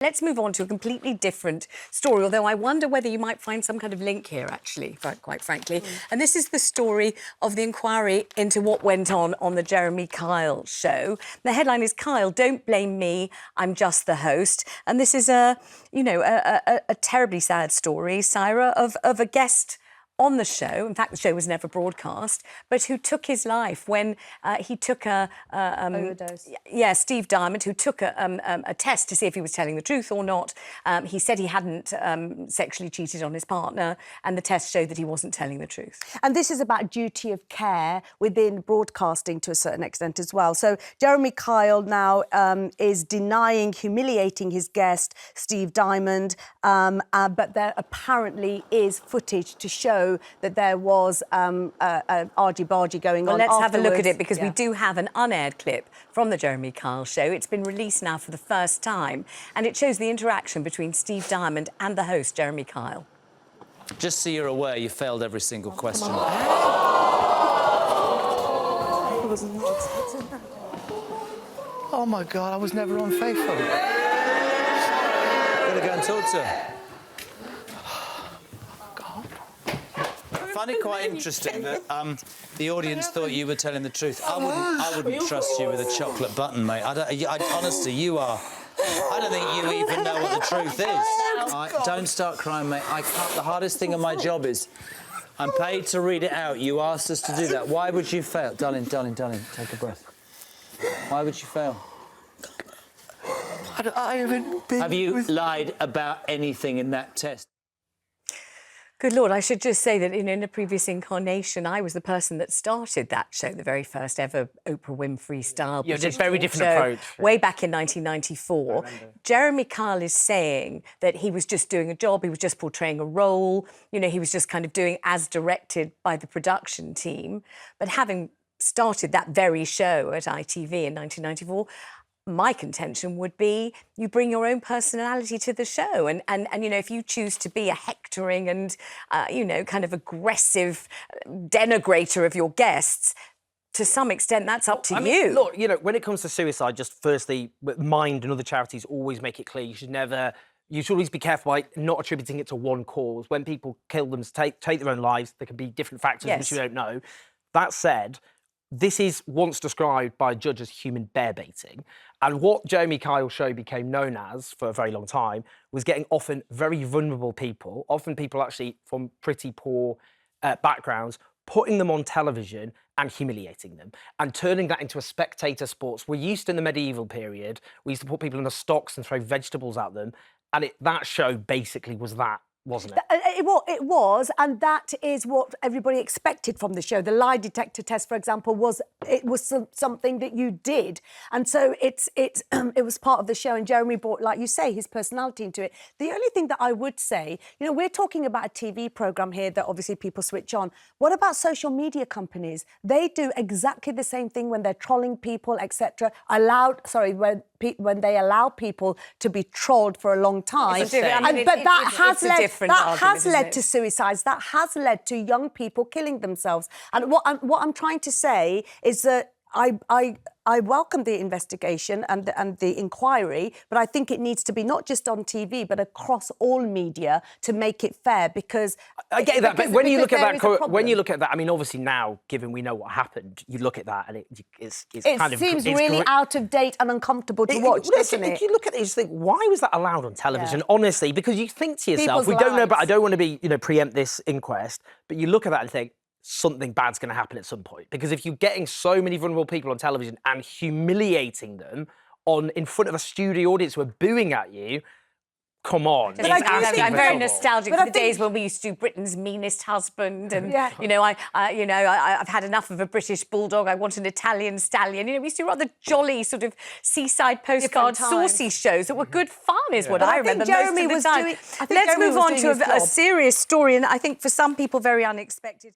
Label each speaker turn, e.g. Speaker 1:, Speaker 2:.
Speaker 1: Let's move on to a completely different story, although I wonder whether you might find some kind of link here, actually, quite frankly. And this is the story of the inquiry into what went on the Jeremy Kyle show. The headline is, "Kyle, don't blame me, I'm just the host." And this is a terribly sad story, Syra, of a guest on the show, in fact, the show was never broadcast, but who took his life when he took
Speaker 2: overdose.
Speaker 1: Yeah, Steve Dymond, who took a test to see if he was telling the truth or not. He said he hadn't sexually cheated on his partner, and the test showed that he wasn't telling the truth.
Speaker 2: And this is about duty of care within broadcasting to a certain extent as well. So Jeremy Kyle now is denying humiliating his guest, Steve Dymond, but there apparently is footage to show that there was argy-bargy going on.
Speaker 1: Well, let's have a look at
Speaker 2: afterwards.
Speaker 1: it, because we do have an unaired clip from the Jeremy Kyle show. It's been released now for the first time, and it shows the interaction between Steve Dymond and the host, Jeremy Kyle.
Speaker 3: Just so you're aware, you failed every single question.
Speaker 4: Oh, my God, I was never unfaithful.
Speaker 3: Gotta go and talk to her. I find it quite interesting that the audience thought you were telling the truth. I wouldn't trust you with a chocolate button, mate. Honestly, you are. I don't think you even know what the truth is. Don't start crying, mate. I can't. The hardest thing of my job is I'm paid to read it out. You asked us to do that. Why would you fail? Darling, take a breath. Why would you fail?
Speaker 4: I haven't been.
Speaker 3: Have you lied about anything in that test?
Speaker 1: Good Lord, I should just say that in a previous incarnation, I was the person that started that show, the very first ever Oprah Winfrey style.
Speaker 5: Yeah, just very different approach.
Speaker 1: Way back in 1994. Jeremy Kyle is saying that he was just doing a job, he was just portraying a role, he was just kind of doing as directed by the production team. But having started that very show at ITV in 1994, my contention would be you bring your own personality to the show, and if you choose to be a hectoring and kind of aggressive denigrator of your guests, to some extent that's up to you.
Speaker 5: Look, when it comes to suicide, just firstly, Mind and other charities always make it clear you should always be careful by not attributing it to one cause. When people kill them, take their own lives, there can be different factors which we don't know. That said, this is once described by a judge as human bear baiting. And what Jeremy Kyle's show became known as for a very long time was getting often very vulnerable people, often people actually from pretty poor backgrounds, putting them on television and humiliating them and turning that into a spectator sport. We're used in the medieval period, we used to put people in the stocks and throw vegetables at them. And that show basically was that, wasn't it?
Speaker 2: It was, and that is what everybody expected from the show. The lie detector test, for example, was something that you did, and so it was part of the show. And Jeremy brought, like you say, his personality into it. The only thing that I would say, we're talking about a TV program here that obviously people switch on. What about social media companies? They do exactly the same thing when they're trolling people, etc. When they allow people to be trolled for a long time. But that has led to suicides. That has led to young people killing themselves. And what I'm trying to say is that I welcome the investigation and the inquiry, but I think it needs to be not just on TV, but across all media to make it fair. Because
Speaker 5: I get that, but when you look at that, I mean, obviously now, given we know what happened, you look at that and it
Speaker 2: seems really out of date and uncomfortable to watch, doesn't it?
Speaker 5: If you look at it, you just think, why was that allowed on television? Honestly, because you think to yourself, we don't know, but I don't want to be, preempt this inquest, but you look at that and think, something bad's going to happen at some point. Because if you're getting so many vulnerable people on television and humiliating them in front of a studio audience who are booing at you, come on.
Speaker 1: But I'm very nostalgic for the days when we used to do Britain's Meanest Husband, and I've had enough of a British bulldog. I want an Italian stallion. We used to do rather jolly sort of seaside postcard saucy shows that were good fun, is what I remember most of the time. Let's move on to a serious story, and I think for some people very unexpected.